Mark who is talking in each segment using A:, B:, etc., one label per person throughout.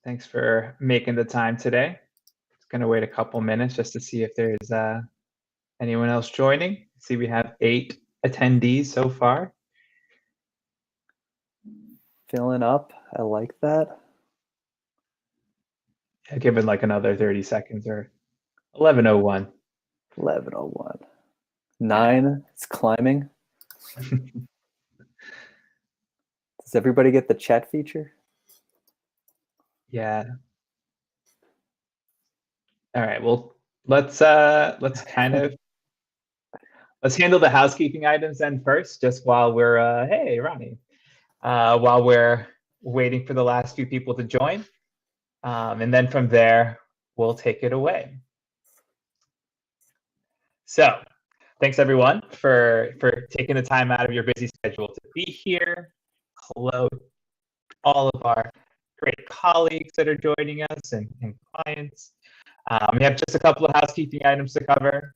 A: Thanks for making the time today. Just going to wait a couple minutes just to see if there's anyone else joining. See, we have 8 attendees so far.
B: Filling up. I like that.
A: I'll give it like another 30 seconds or 11:01.
B: 11:01. 9. It's climbing. Does everybody get the chat feature?
A: Yeah. All right. Well, let's handle the housekeeping items then first, just while we're hey Ronnie, while we're waiting for the last few people to join, and then from there we'll take it away. So, thanks everyone for taking the time out of your busy schedule to be here. Hello, all of our great colleagues that are joining us and clients. We have just a couple of housekeeping items to cover.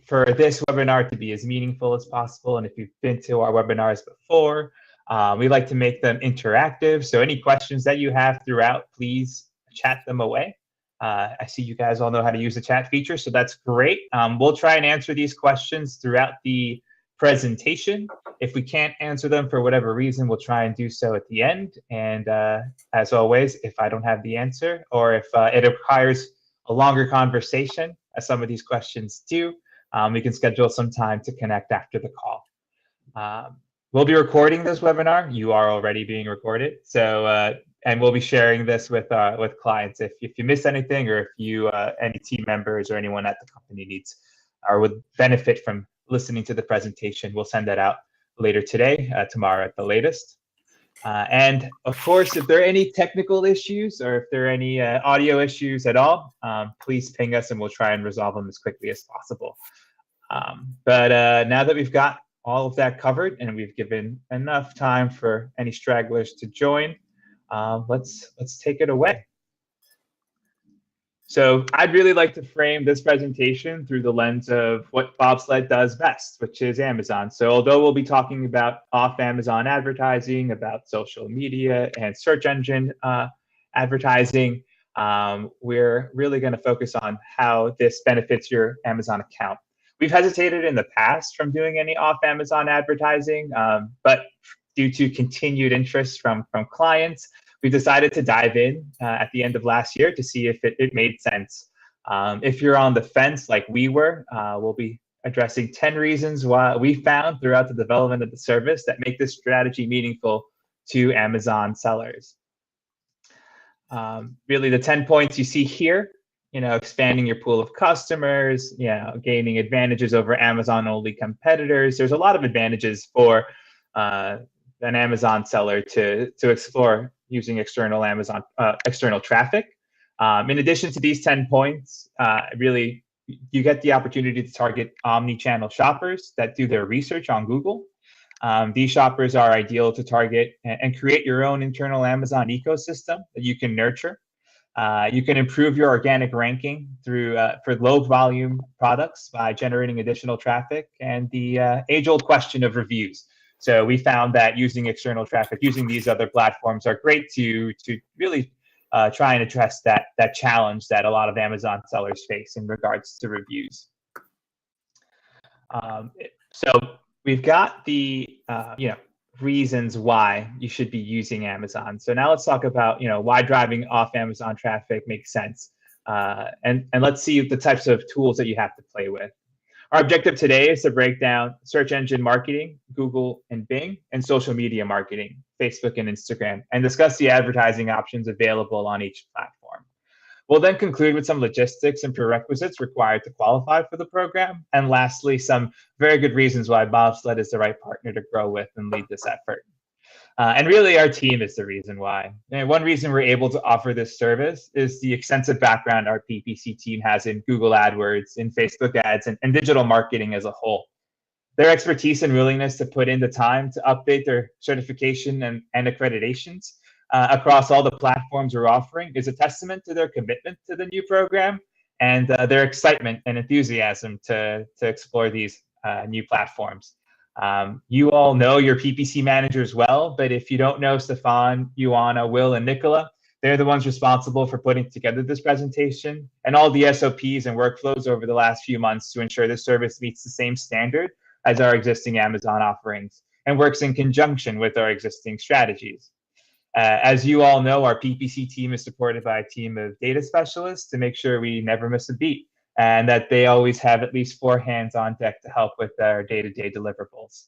A: For this webinar to be as meaningful as possible, and if you've been to our webinars before, we like to make them interactive. So any questions that you have throughout, please chat them away. I see you guys all know how to use the chat feature, so that's great. We'll try and answer these questions throughout the presentation. If we can't answer them for whatever reason, we'll try and do so at the end. And as always, if I don't have the answer, or if it requires a longer conversation, as some of these questions do, we can schedule some time to connect after the call. We'll be recording this webinar. You are already being recorded. So, and we'll be sharing this with clients. If you miss anything, or if you any team members or anyone at the company needs or would benefit from listening to the presentation, we'll send that out later today, tomorrow at the latest. And of course, if there are any technical issues or if there are any audio issues at all, please ping us and we'll try and resolve them as quickly as possible. But now that we've got all of that covered and we've given enough time for any stragglers to join, let's take it away. So I'd really like to frame this presentation through the lens of what Bobsled does best, which is Amazon. So although we'll be talking about off-Amazon advertising, about social media and search engine advertising, we're really going to focus on how this benefits your Amazon account. We've hesitated in the past from doing any off-Amazon advertising, but due to continued interest from clients, we decided to dive in at the end of last year to see if it made sense. If you're on the fence like we were, we'll be addressing 10 reasons why we found throughout the development of the service that make this strategy meaningful to Amazon sellers. Really, the 10 points you see here, expanding your pool of customers, gaining advantages over Amazon-only competitors. There's a lot of advantages for an Amazon seller to explore using external traffic. In addition to these 10 points, really, you get the opportunity to target omni-channel shoppers that do their research on Google. These shoppers are ideal to target and create your own internal Amazon ecosystem that you can nurture. You can improve your organic ranking through for low volume products by generating additional traffic and the age-old question of reviews. So we found that using external traffic, using these other platforms are great to really try and address that challenge that a lot of Amazon sellers face in regards to reviews. So we've got the reasons why you should be using Amazon. So now let's talk about why driving off Amazon traffic makes sense, and let's see the types of tools that you have to play with. Our objective today is to break down search engine marketing, Google and Bing, and social media marketing, Facebook and Instagram, and discuss the advertising options available on each platform. We'll then conclude with some logistics and prerequisites required to qualify for the program, and lastly, some very good reasons why Bobsled is the right partner to grow with and lead this effort. And really, our team is the reason why. And one reason we're able to offer this service is the extensive background our PPC team has in Google AdWords, in Facebook ads, and digital marketing as a whole. Their expertise and willingness to put in the time to update their certification and accreditations across all the platforms we're offering is a testament to their commitment to the new program and their excitement and enthusiasm to explore these new platforms. You all know your PPC managers well, but if you don't know Stefan, Ioana, Will, and Nicola, They're the ones responsible for putting together this presentation and all the SOPs and workflows over the last few months to ensure the service meets the same standard as our existing Amazon offerings and works in conjunction with our existing strategies. As you all know, our PPC team is supported by a team of data specialists to make sure we never miss a beat and that they always have at least 4 hands on deck to help with our day-to-day deliverables.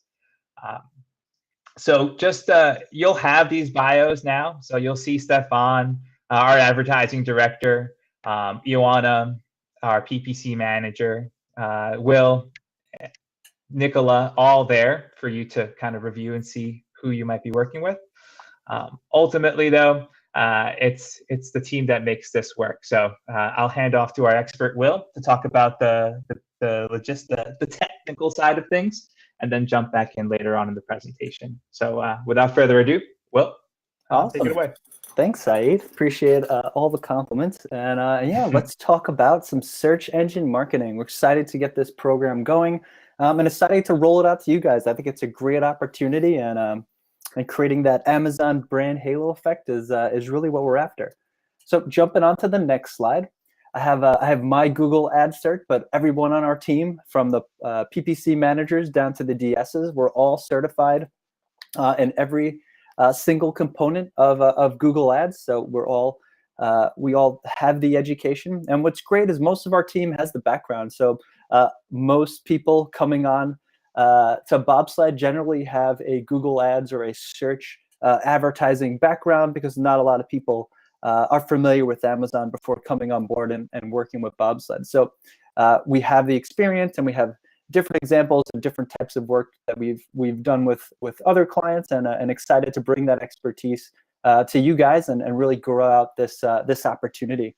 A: So just you'll have these bios now. So you'll see Stefan, our advertising director, Ioana, our PPC manager, Will, Nicola, all there for you to kind of review and see who you might be working with. Ultimately, though, it's the team that makes this work. So I'll hand off to our expert Will to talk about the technical side of things, and then jump back in later on in the presentation. So without further ado, Will,
B: Awesome.
A: take it away.
B: Thanks, Saied. Appreciate all the compliments. And yeah, let's talk about some search engine marketing. We're excited to get this program going and excited to roll it out to you guys. I think it's a great opportunity, and creating that Amazon brand halo effect is really what we're after. So jumping on to the next slide, I have my Google ad cert, but everyone on our team, from the PPC managers down to the DSs, we're all certified in every single component of Google Ads. So we all have the education. And what's great is most of our team has the background. So most people coming on to Bobsled generally have a Google Ads or a search advertising background, because not a lot of people are familiar with Amazon before coming on board and working with Bobsled. So we have the experience, and we have different examples of different types of work that we've done with other clients, and excited to bring that expertise to you guys and really grow out this opportunity.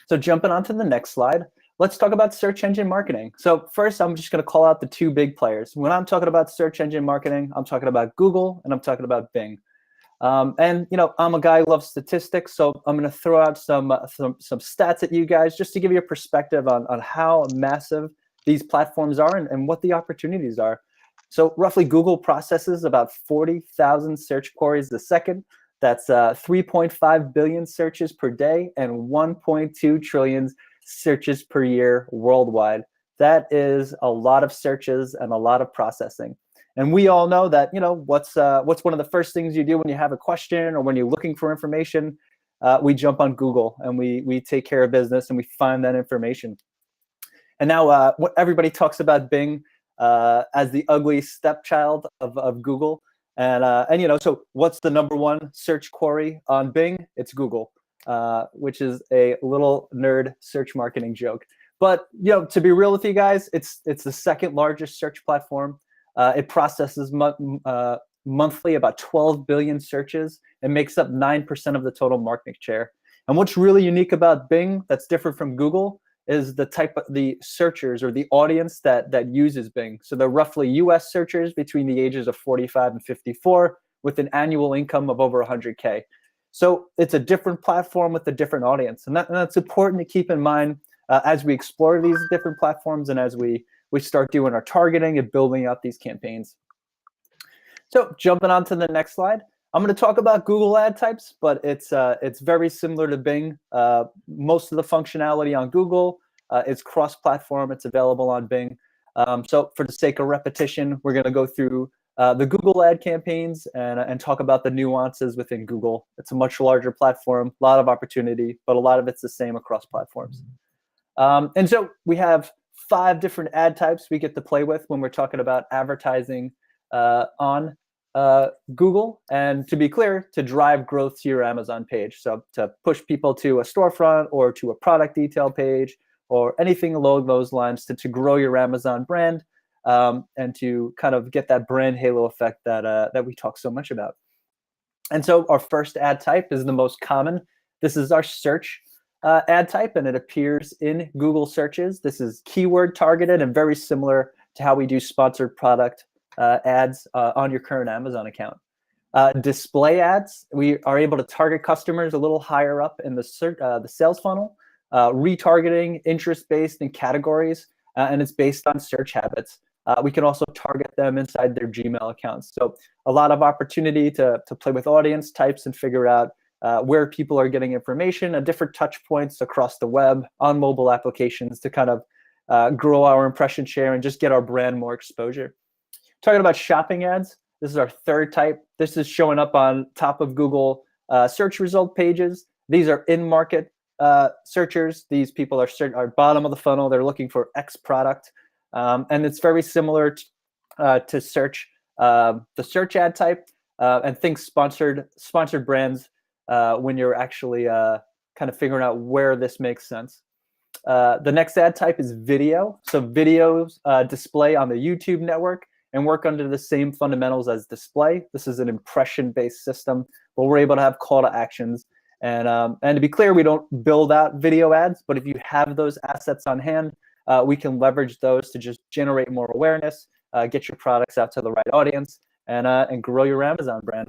B: So jumping on to the next slide, let's talk about search engine marketing. So first, I'm just going to call out the 2 big players. When I'm talking about search engine marketing, I'm talking about Google and I'm talking about Bing. And I'm a guy who loves statistics, so I'm going to throw out some stats at you guys just to give you a perspective on how massive these platforms are and what the opportunities are. So roughly, Google processes about 40,000 search queries a second. That's 3.5 billion searches per day and 1.2 trillion searches per year worldwide. That is a lot of searches and a lot of processing. And we all know that, what's one of the first things you do when you have a question or when you're looking for information? We jump on Google and we take care of business and we find that information. And now what everybody talks about Bing as the ugly stepchild of Google. And so what's the #1 search query on Bing? It's Google, which is a little nerd search marketing joke. But to be real with you guys, it's the second largest search platform. It processes monthly about 12 billion searches and makes up 9% of the total market share. And what's really unique about Bing that's different from Google is the type of the searchers or the audience that uses Bing. So they're roughly US searchers between the ages of 45 and 54 with an annual income of over 100K. So it's a different platform with a different audience. And that's important to keep in mind as we explore these different platforms and as we start doing our targeting and building out these campaigns. So jumping on to the next slide, I'm going to talk about Google ad types, but it's very similar to Bing. Most of the functionality on Google is cross-platform. It's available on Bing. So for the sake of repetition, we're going to go through the Google ad campaigns and talk about the nuances within Google. It's a much larger platform, a lot of opportunity, but a lot of it's the same across platforms. And so we have 5 different ad types we get to play with when we're talking about advertising on Google, and to be clear, to drive growth to your Amazon page. So to push people to a storefront or to a product detail page or anything along those lines to grow your Amazon brand and to kind of get that brand halo effect that we talk so much about. And so our first ad type is the most common. This is our search ad type, and it appears in Google searches. This is keyword targeted and very similar to how we do sponsored product ads on your current Amazon account. Display ads, we are able to target customers a little higher up in the sales funnel, retargeting interest-based in categories, and it's based on search habits. We can also target them inside their Gmail accounts. So a lot of opportunity to play with audience types and figure out where people are getting information at different touch points across the web on mobile applications to kind of grow our impression share and just get our brand more exposure. Talking about shopping ads, this is our third type. This is showing up on top of Google search result pages. These are in-market searchers. These people are bottom of the funnel. They're looking for X product. And it's very similar to search, the search ad type, and think sponsored brands when you're actually kind of figuring out where this makes sense. The next ad type is video. So videos display on the YouTube network and work under the same fundamentals as display. This is an impression-based system, but we're able to have call to actions. And to be clear, we don't build out video ads, but if you have those assets on hand, we can leverage those to just generate more awareness, get your products out to the right audience, and grow your Amazon brand.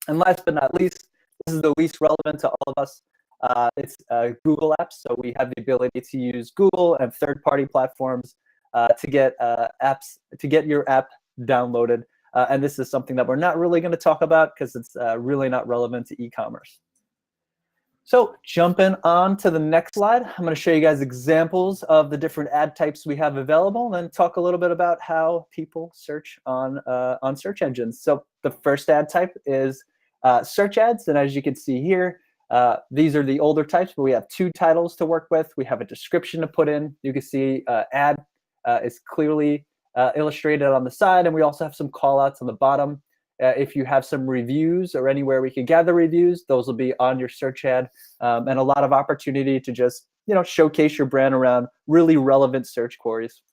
B: And last but not least, this is the least relevant to all of us. It's Google Apps. So we have the ability to use Google and third-party platforms to get your app downloaded. And this is something that we're not really going to talk about because it's really not relevant to e-commerce. So jumping on to the next slide, I'm going to show you guys examples of the different ad types we have available and talk a little bit about how people search on search engines. So the first ad type is search ads. And as you can see here, these are the older types, but we have two titles to work with. We have a description to put in. You can see ad is clearly illustrated on the side, and we also have some call outs on the bottom. If you have some reviews or anywhere we can gather reviews, those will be on your search ad, and a lot of opportunity to just showcase your brand around really relevant search queries.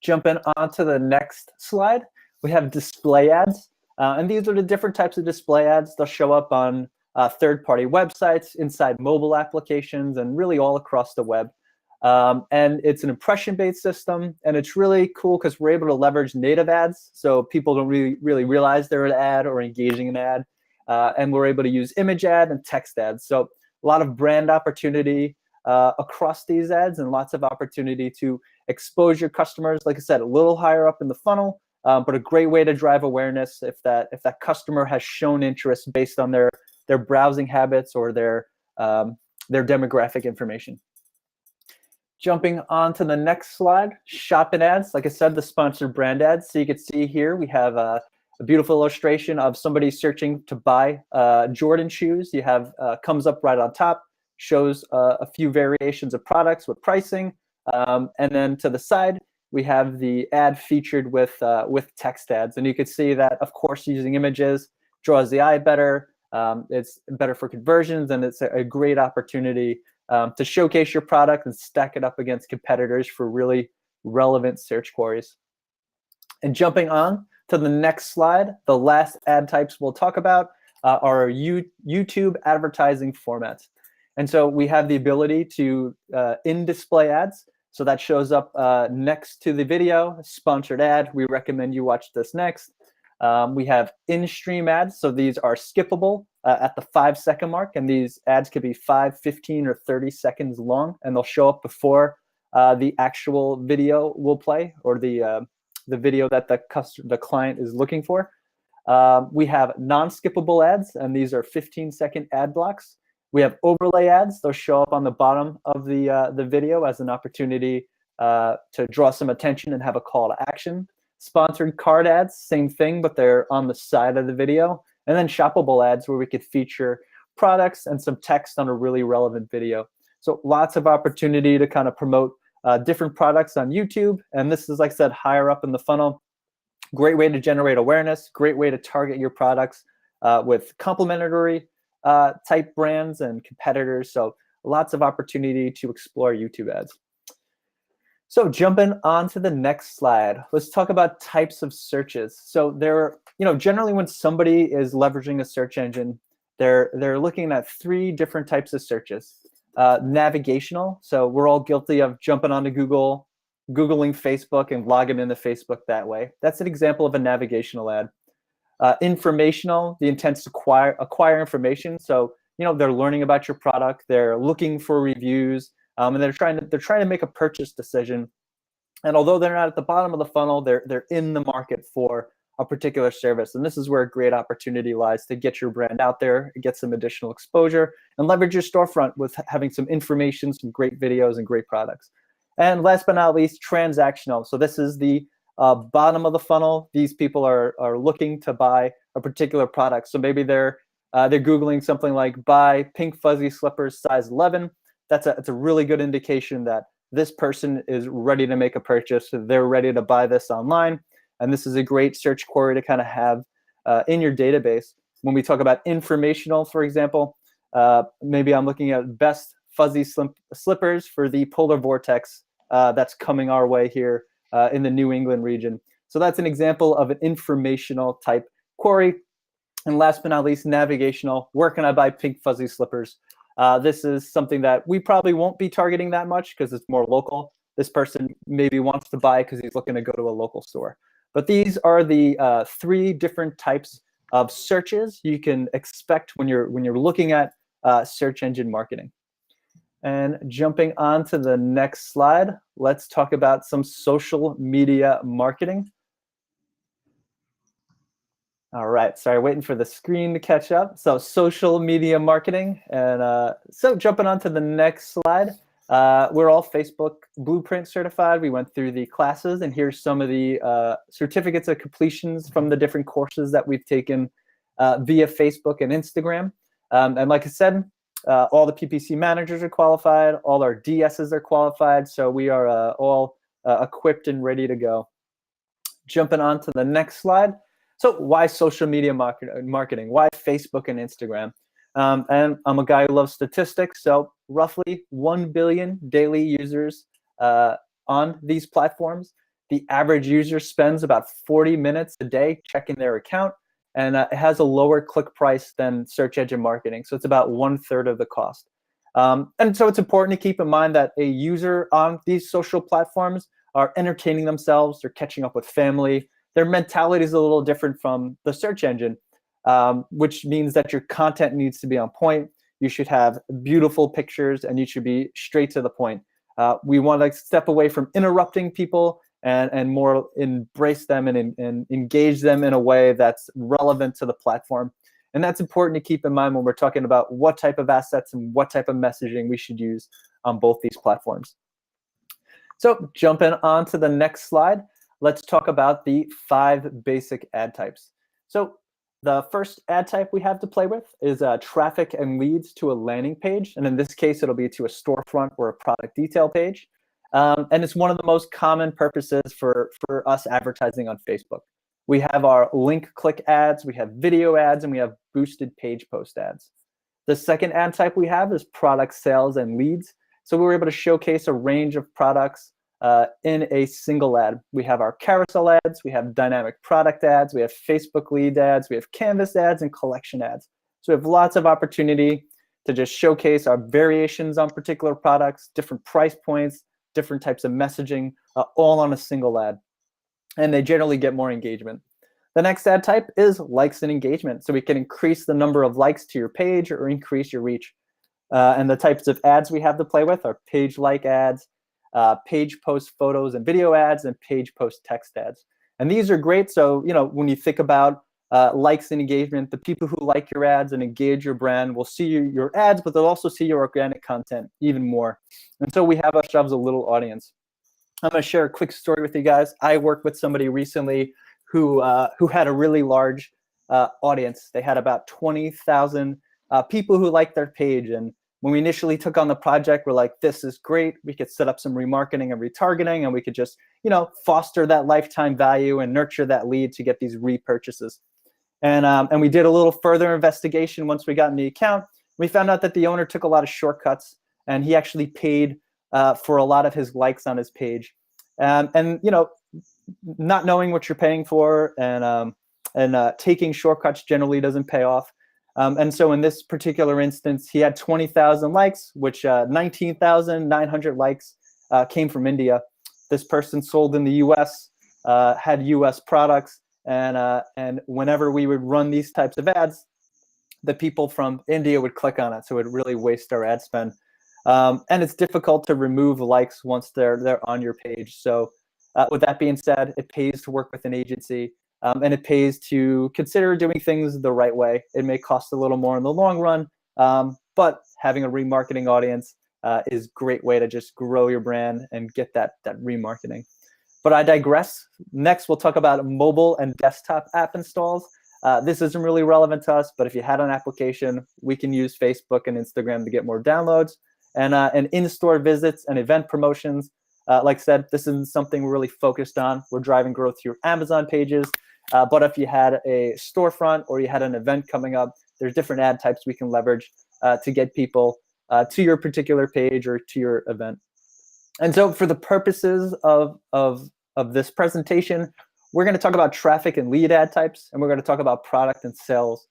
B: Jumping onto the next slide, we have display ads, and these are the different types of display ads. They'll show up on third-party websites, inside mobile applications, and really all across the web. And it's an impression-based system, and it's really cool because we're able to leverage native ads, so people don't really realize they're an ad or engaging an ad, and we're able to use image ad and text ads. So a lot of brand opportunity across these ads, and lots of opportunity to expose your customers. Like I said, a little higher up in the funnel, but a great way to drive awareness if that customer has shown interest based on their browsing habits or their demographic information. Jumping on to the next slide, shopping ads. Like I said, the sponsored brand ads. So you can see here we have a beautiful illustration of somebody searching to buy Jordan shoes. You have comes up right on top, shows a few variations of products with pricing, and then to the side we have the ad featured with text ads. And you can see that, of course, using images draws the eye better. It's better for conversions, and it's a great opportunity to showcase your product and stack it up against competitors for really relevant search queries. And jumping on to the next slide, the last ad types we'll talk about are YouTube advertising formats. And so we have the ability to in-display ads. So that shows up next to the video, sponsored ad. We recommend you watch this next. We have in-stream ads. So these are skippable at the 5-second mark. And these ads could be 5, 15, or 30 seconds long. And they'll show up before the actual video will play, or the video that the client is looking for. We have non-skippable ads, and these are 15-second ad blocks. We have overlay ads. They'll show up on the bottom of the video as an opportunity to draw some attention and have a call to action. Sponsored card ads, same thing, but they're on the side of the video. And then shoppable ads, where we could feature products and some text on a really relevant video. So lots of opportunity to kind of promote different products on YouTube. And this is, like I said, higher up in the funnel. Great way to generate awareness, great way to target your products with complementary type brands and competitors. So lots of opportunity to explore YouTube ads. So jumping on to the next slide, let's talk about types of searches. So there, generally when somebody is leveraging a search engine, they're looking at 3 different types of searches. Navigational, so we're all guilty of jumping onto Google, Googling Facebook and logging into Facebook that way. That's an example of a navigational ad. Informational, the intent to acquire information. So they're learning about your product, they're looking for reviews, and they're trying to make a purchase decision. And although they're not at the bottom of the funnel, they're in the market for a particular service. And this is where a great opportunity lies to get your brand out there, get some additional exposure, and leverage your storefront with having some information, some great videos, and great products. And last but not least, transactional. So this is the bottom of the funnel. These people are looking to buy a particular product. So maybe they're Googling something like buy pink fuzzy slippers size 11. That's a really good indication that this person is ready to make a purchase. They're ready to buy this online. And this is a great search query to kind of have in your database. When we talk about informational, for example, maybe I'm looking at best fuzzy slippers for the polar vortex that's coming our way here in the New England region. So that's an example of an informational type query. And last but not least, navigational. Where can I buy pink fuzzy slippers? This is something that we probably won't be targeting that much because it's more local. This person maybe wants to buy because he's looking to go to a local store. But these are the 3 different types of searches you can expect when you're looking at search engine marketing. And jumping on to the next slide, let's talk about some social media marketing. All right, sorry, waiting for the screen to catch up. So social media marketing. And so jumping on to the next slide, we're all Facebook Blueprint certified. We went through the classes, and here's some of the certificates of completions from the different courses that we've taken via Facebook and Instagram. And like I said, all the PPC managers are qualified, all our DSs are qualified, so we are all equipped and ready to go. Jumping on to the next slide. So why social media marketing? Why Facebook and Instagram? And I'm a guy who loves statistics, so roughly 1 billion daily users on these platforms. The average user spends about 40 minutes a day checking their account, and it has a lower click price than search engine marketing. So it's about 1/3 of the cost. And so it's important to keep in mind that a user on these social platforms are entertaining themselves, they're catching up with family. Their mentality is a little different from the search engine, which means that your content needs to be on point. You should have beautiful pictures, and you should be straight to the point. We want to step away from interrupting people and more embrace them and engage them in a way that's relevant to the platform. And that's important to keep in mind when we're talking about what type of assets and what type of messaging we should use on both these platforms. So jumping on to the next slide, let's talk about the 5 basic ad types. So the first ad type we have to play with is traffic and leads to a landing page. And in this case, it'll be to a storefront or a product detail page. And it's one of the most common purposes for us advertising on Facebook. We have our link click ads, we have video ads, and we have boosted page post ads. The second ad type we have is product sales and leads. So we were able to showcase a range of products in a single ad. We have our carousel ads, we have dynamic product ads, we have Facebook lead ads, we have canvas ads, and collection ads. So we have lots of opportunity to just showcase our variations on particular products, different price points, different types of messaging, all on a single ad. And they generally get more engagement. The next ad type is likes and engagement. So we can increase the number of likes to your page or increase your reach. And the types of ads we have to play with are page like ads, page post photos and video ads, and page post text ads. And these are great. So, when you think about likes and engagement, the people who like your ads and engage your brand will see your ads, but they'll also see your organic content even more. And so we have ourselves a little audience. I'm going to share a quick story with you guys. I worked with somebody recently who had a really large audience. They had about 20,000 people who liked their page. And when we initially took on the project, we're like, this is great. We could set up some remarketing and retargeting, and we could just, foster that lifetime value and nurture that lead to get these repurchases. And we did a little further investigation once we got in the account. We found out that the owner took a lot of shortcuts, and he actually paid for a lot of his likes on his page. And not knowing what you're paying for and taking shortcuts generally doesn't pay off. And so in this particular instance, he had 20,000 likes, which 19,900 likes came from India. This person sold in the US, had US products, and whenever we would run these types of ads, the people from India would click on it, so it would really waste our ad spend. And it's difficult to remove likes once they're on your page. So with that being said, it pays to work with an agency. and it pays to consider doing things the right way. It may cost a little more in the long run, but having a remarketing audience is a great way to just grow your brand and get that remarketing. But I digress. Next, we'll talk about mobile and desktop app installs. This isn't really relevant to us, but if you had an application, we can use Facebook and Instagram to get more downloads. And in-store visits and event promotions. Like I said, this isn't something we're really focused on. We're driving growth through Amazon pages. But if you had a storefront or you had an event coming up, there's different ad types we can leverage to get people to your particular page or to your event. And so for the purposes of this presentation, we're going to talk about traffic and lead ad types, and we're going to talk about product and sales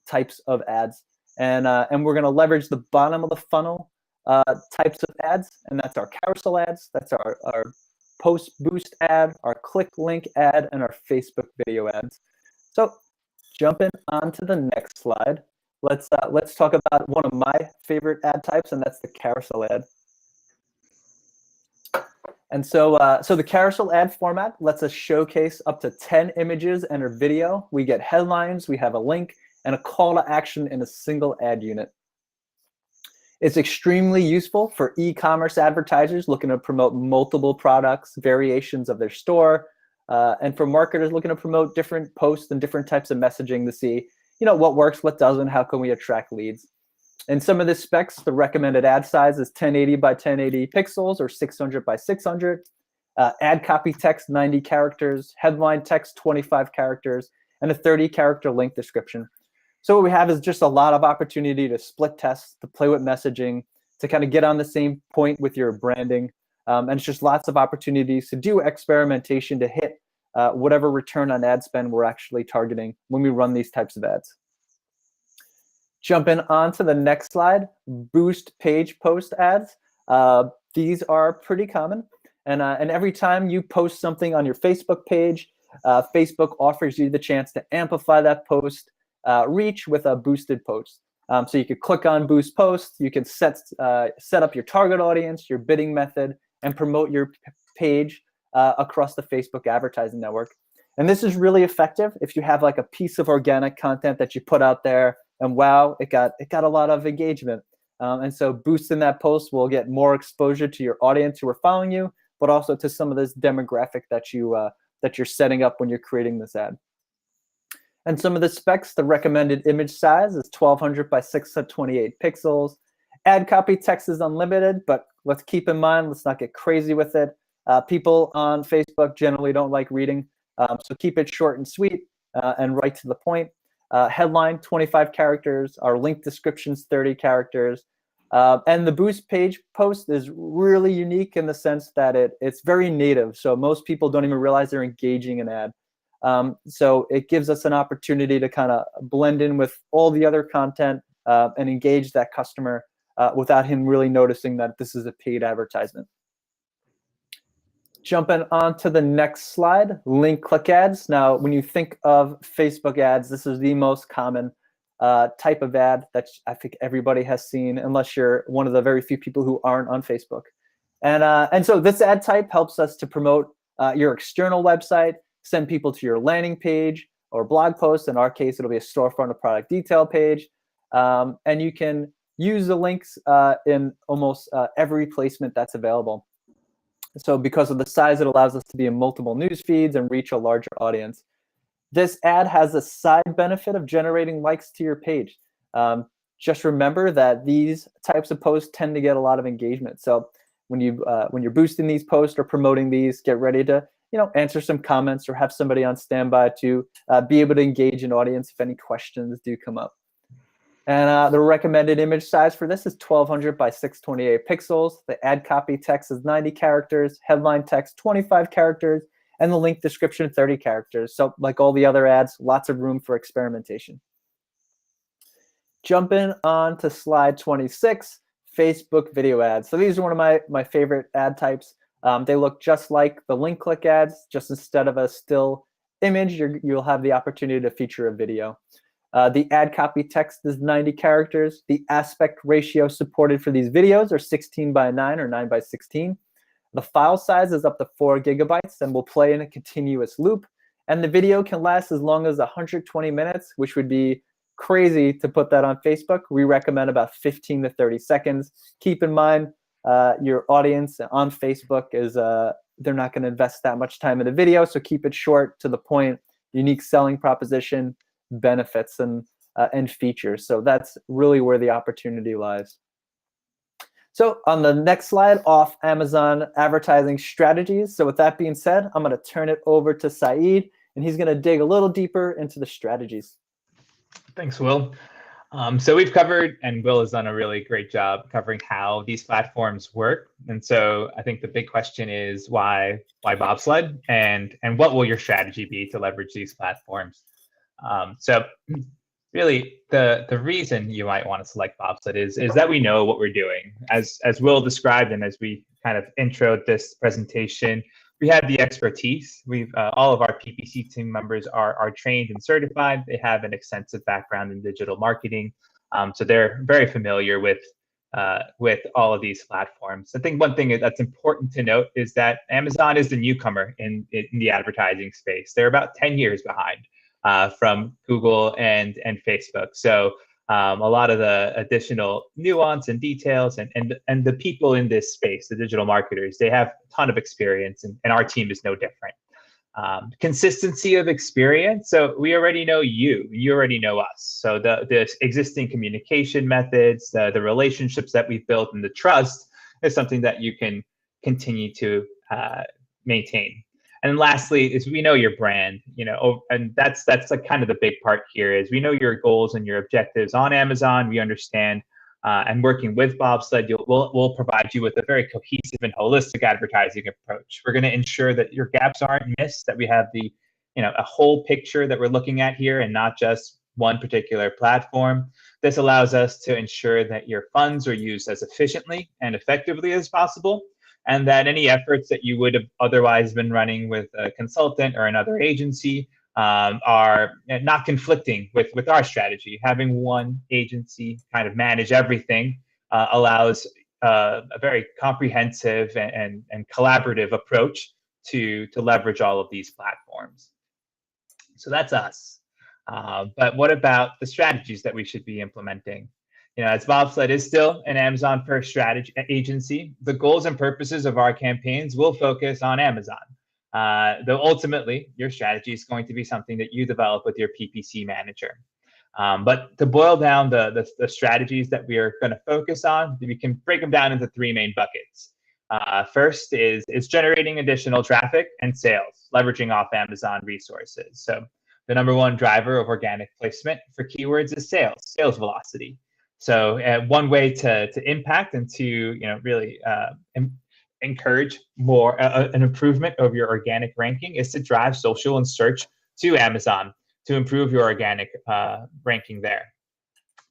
B: types of ads. And we're going to leverage the bottom of the funnel types of ads, and that's our carousel ads, that's our post boost ad, our click link ad, and our Facebook video ads. So jumping on to the next slide, let's talk about one of my favorite ad types, and that's the carousel ad. And so the carousel ad format lets us showcase up to 10 images and a video. We get headlines, we have a link, and a call to action in a single ad unit. It's extremely useful for e-commerce advertisers looking to promote multiple products, variations of their store, and for marketers looking to promote different posts and different types of messaging to see, what works, what doesn't, how can we attract leads. And some of the specs, the recommended ad size is 1080 by 1080 pixels or 600 by 600. Ad copy text, 90 characters, headline text, 25 characters, and a 30-character link description. So what we have is just a lot of opportunity to split test, to play with messaging, to kind of get on the same point with your branding. And it's just lots of opportunities to do experimentation to hit whatever return on ad spend we're actually targeting when we run these types of ads. Jumping on to the next slide, boost page post ads. These are pretty common. And every time you post something on your Facebook page, Facebook offers you the chance to amplify that post reach with a boosted post. So you could click on boost post, you can set up your target audience, your bidding method, and promote your page across the Facebook advertising network. And this is really effective if you have like a piece of organic content that you put out there and wow, it got a lot of engagement. And so boosting that post will get more exposure to your audience who are following you, but also to some of this demographic that you're setting up when you're creating this ad. And some of the specs, the recommended image size is 1200 by 628 pixels. Ad copy text is unlimited, but let's keep in mind, let's not get crazy with it. People on Facebook generally don't like reading, so keep it short and sweet and right to the point. Headline, 25 characters. Our link descriptions, 30 characters. And the boost page post is really unique in the sense that it's very native. So most people don't even realize they're engaging an ad. So it gives us an opportunity to kind of blend in with all the other content and engage that customer without him really noticing that this is a paid advertisement. Jumping on to the next slide, link click ads. Now, when you think of Facebook ads, this is the most common type of ad that I think everybody has seen, unless you're one of the very few people who aren't on Facebook. And so this ad type helps us to promote your external website, send people to your landing page or blog post. In our case, it'll be a storefront or product detail page. And you can use the links in almost every placement that's available. So because of the size, it allows us to be in multiple news feeds and reach a larger audience. This ad has a side benefit of generating likes to your page. Just remember that these types of posts tend to get a lot of engagement. So when you're boosting these posts or promoting these, get ready to answer some comments or have somebody on standby to be able to engage an audience if any questions do come up. And the recommended image size for this is 1200 by 628 pixels. The ad copy text is 90 characters, headline text 25 characters, and the link description 30 characters. So like all the other ads, lots of room for experimentation. Jumping on to slide 26, Facebook video ads. So these are one of my favorite ad types. They look just like the link click ads, just instead of a still image, you'll have the opportunity to feature a video. The ad copy text is 90 characters. The aspect ratio supported for these videos are 16 by 9 or 9 by 16. The file size is up to 4 gigabytes and will play in a continuous loop. And the video can last as long as 120 minutes, which would be crazy to put that on Facebook. We recommend about 15 to 30 seconds. Keep in mind, your audience on Facebook is they're not going to invest that much time in the video, so keep it short, to the point, unique selling proposition, benefits, and features. So that's really where the opportunity lies. So on the next slide, off Amazon advertising strategies. So with that being said, I'm going to turn it over to Saied, and he's going to dig a little deeper into the strategies.
A: Thanks, Will. So we've covered, and Will has done a really great job covering how these platforms work. And so I think the big question is why Bobsled, and what will your strategy be to leverage these platforms? So really, the reason you might want to select Bobsled is that we know what we're doing. As Will described, and as we kind of introed this presentation, we have the expertise. We've all of our PPC team members are trained and certified. They have an extensive background in digital marketing, so they're very familiar with all of these platforms. I think one thing that's important to note is that Amazon is the newcomer in the advertising space. They're about 10 years behind from Google and Facebook. So a lot of the additional nuance and details and the people in this space, the digital marketers, they have a ton of experience, and our team is no different. Consistency of experience. So we already know you already know us. So the existing communication methods, the relationships that we've built, and the trust is something that you can continue to maintain. And then lastly is we know your brand, and that's like kind of the big part here is we know your goals and your objectives on Amazon. We understand, and working with Bobsled, we'll provide you with a very cohesive and holistic advertising approach. We're going to ensure that your gaps aren't missed, that we have a whole picture that we're looking at here and not just one particular platform. This allows us to ensure that your funds are used as efficiently and effectively as possible, and that any efforts that you would have otherwise been running with a consultant or another agency are not conflicting with our strategy. Having one agency kind of manage everything allows a very comprehensive and collaborative approach to leverage all of these platforms. So that's us. But what about the strategies that we should be implementing? As Bobsled is still an Amazon first strategy agency, the goals and purposes of our campaigns will focus on Amazon. Though ultimately, your strategy is going to be something that you develop with your PPC manager. But to boil down the strategies that we are going to focus on, we can break them down into three main buckets. First is generating additional traffic and sales, leveraging off Amazon resources. So the number one driver of organic placement for keywords is sales velocity. So one way to impact and to really encourage more an improvement of your organic ranking is to drive social and search to Amazon to improve your organic ranking there.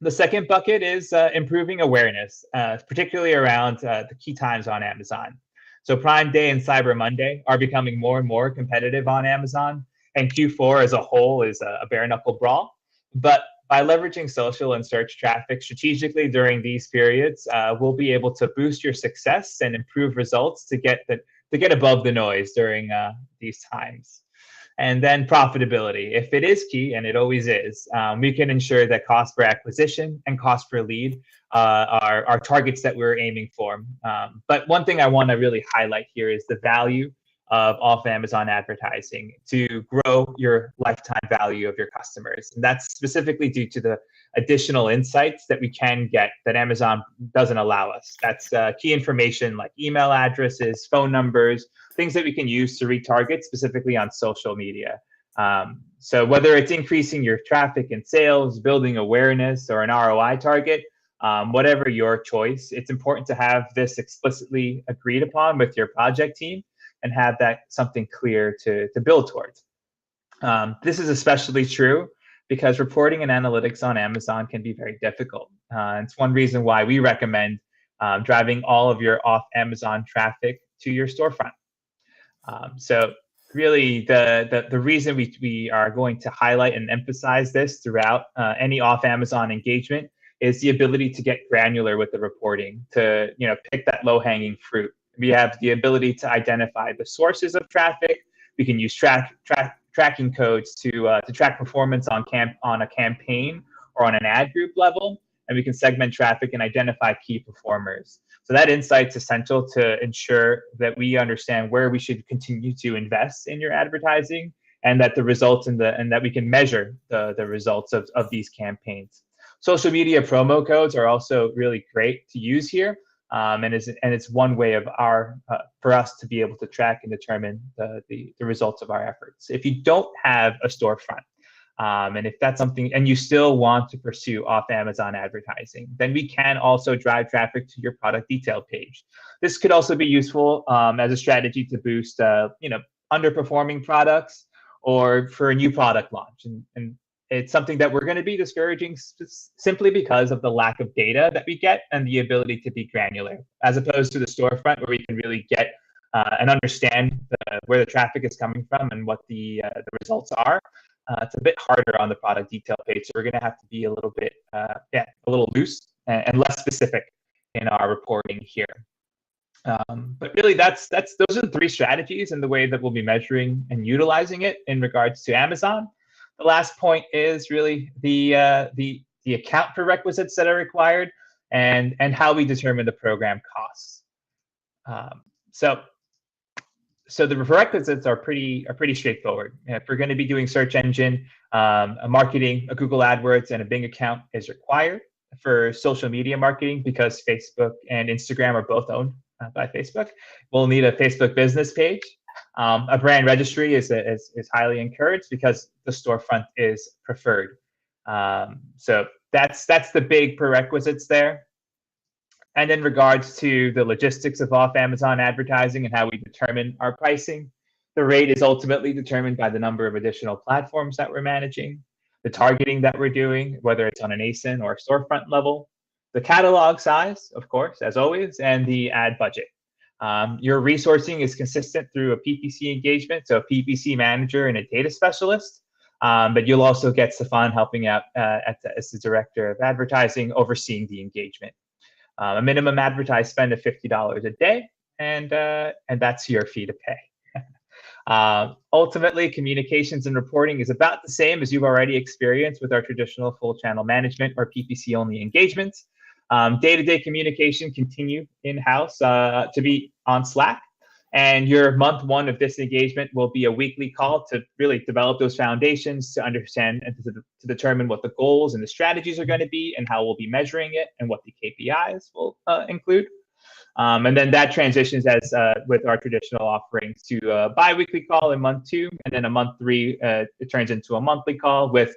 A: The second bucket is improving awareness, particularly around the key times on Amazon. So Prime Day and Cyber Monday are becoming more and more competitive on Amazon, and Q4 as a whole is a bare knuckle brawl. But by leveraging social and search traffic strategically during these periods, we'll be able to boost your success and improve results to get above the noise during these times. And then profitability. If it is key, and it always is, we can ensure that cost per acquisition and cost per lead are targets that we're aiming for. But one thing I want to really highlight here is the value of off Amazon advertising to grow your lifetime value of your customers. And that's specifically due to the additional insights that we can get that Amazon doesn't allow us. That's key information like email addresses, phone numbers, things that we can use to retarget specifically on social media. So whether it's increasing your traffic and sales, building awareness, or an ROI target, whatever your choice, it's important to have this explicitly agreed upon with your project team and have that something clear to build towards. This is especially true because reporting and analytics on Amazon can be very difficult. It's one reason why we recommend driving all of your off Amazon traffic to your storefront. So really the reason we are going to highlight and emphasize this throughout any off Amazon engagement is the ability to get granular with the reporting, to pick that low-hanging fruit. We have the ability to identify the sources of traffic. We can use tracking codes to track performance on a campaign or on an ad group level, and we can segment traffic and identify key performers. So that insight's essential to ensure that we understand where we should continue to invest in your advertising, and that the results and that we can measure the results of these campaigns. Social media promo codes are also really great to use here, and it's one way of for us to be able to track and determine the results of our efforts. If you don't have a storefront, and if that's something, and you still want to pursue off Amazon advertising, then we can also drive traffic to your product detail page. This could also be useful as a strategy to boost, underperforming products, or for a new product launch. And it's something that we're going to be discouraging simply because of the lack of data that we get and the ability to be granular, as opposed to the storefront, where we can really get and understand where the traffic is coming from and what the results are. It's a bit harder on the product detail page, so we're going to have to be a little bit, a little loose and less specific in our reporting here. But really, those are the three strategies and the way that we'll be measuring and utilizing it in regards to Amazon. The last point is really the account prerequisites that are required and how we determine the program costs. So the prerequisites are pretty straightforward. If we're going to be doing search engine marketing, a Google AdWords and a Bing account is required. For social media marketing, because Facebook and Instagram are both owned by Facebook, we'll need a Facebook business page. A brand registry is highly encouraged because the storefront is preferred. So that's the big prerequisites there. And in regards to the logistics of off Amazon advertising and how we determine our pricing, the rate is ultimately determined by the number of additional platforms that we're managing, the targeting that we're doing, whether it's on an ASIN or a storefront level, the catalog size, of course, as always, and the ad budget. Your resourcing is consistent through a PPC engagement, so a PPC manager and a data specialist, but you'll also get Stefan helping out as the director of advertising, overseeing the engagement. A minimum advertised spend of $50 a day, and that's your fee to pay. Ultimately, communications and reporting is about the same as you've already experienced with our traditional full channel management or PPC only engagements. Day-to-day communication continue in-house to be on Slack, and your month one of this engagement will be a weekly call to really develop those foundations, to understand and to determine what the goals and the strategies are going to be and how we'll be measuring it and what the KPIs will include. And then that transitions as with our traditional offerings to a bi-weekly call in month 2, and then a month 3 it turns into a monthly call with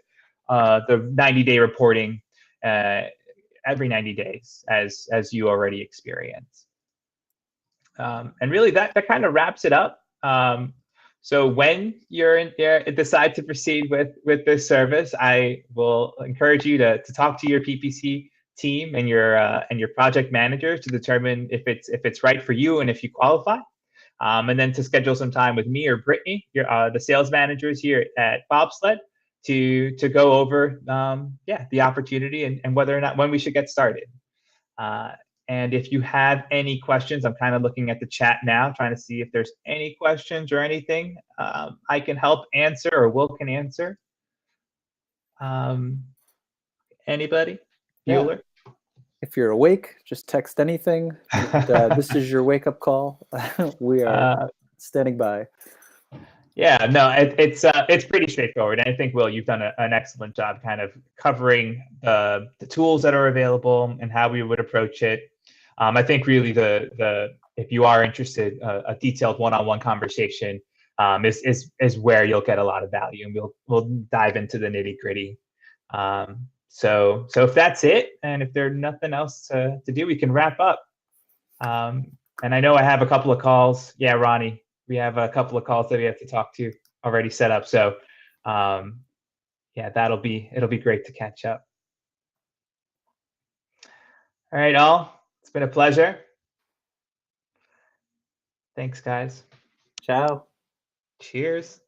A: the 90-day reporting every 90 days as you already experience. And really that kind of wraps it up. So when you're decide to proceed with this service, I will encourage you to talk to your PPC team and your project manager to determine if it's right for you and if you qualify, and then to schedule some time with me or Brittany, the sales managers here at Bobsled, to go over the opportunity and whether or not when we should get started. And if you have any questions, I'm kind of looking at the chat now, trying to see if there's any questions or anything I can help answer or Will can answer. Anybody? Bueller?
B: Yeah. If you're awake, just text anything. This is your wake-up call. We are standing by.
A: Yeah, no, it's pretty straightforward. And I think, Will, you've done an excellent job kind of covering the tools that are available and how we would approach it. I think really if you are interested, a detailed one-on-one conversation is where you'll get a lot of value, and we'll dive into the nitty-gritty. So if that's it, and if there's nothing else to do, we can wrap up. And I know I have a couple of calls. Yeah, Ronnie, we have a couple of calls that we have to talk to already set up. So yeah, it'll be great to catch up. All right, all. It's been a pleasure. Thanks, guys.
B: Ciao.
A: Cheers.